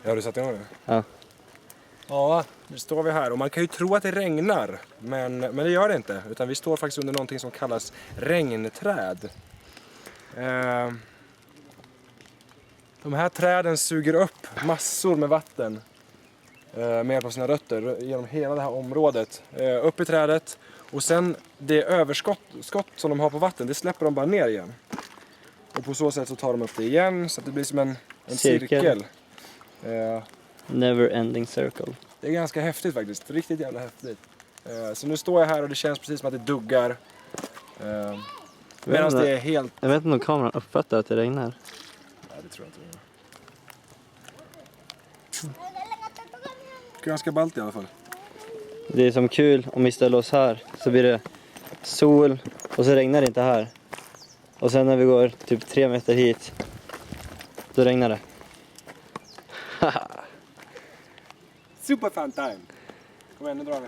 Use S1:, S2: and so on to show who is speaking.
S1: Ja, du satt igång det?
S2: Ja.
S1: Ja, nu står vi här och man kan ju tro att det regnar, men det gör det inte. Utan vi står faktiskt under någonting som kallas regnträd. De här träden suger upp massor med vatten med hjälp av sina rötter genom hela det här området. Upp i trädet och sen det överskott som de har på vatten, det släpper de bara ner igen. Och på så sätt så tar de upp det igen så att det blir som en cirkel.
S2: Never ending circle.
S1: Det är ganska häftigt faktiskt, riktigt jävla häftigt. Så nu står jag här och det känns precis som att det duggar. Medan det är helt...
S2: Jag vet inte om kameran uppfattar att det regnar.
S1: Nej, det tror jag inte. Ganska ballt i alla fall.
S2: Det är som kul om vi ställer oss här så blir det sol och så regnar det inte här. Och sen när vi går typ 3 meter hit, då regnar det.
S1: Super fun time! Kom igen, nu drar vi.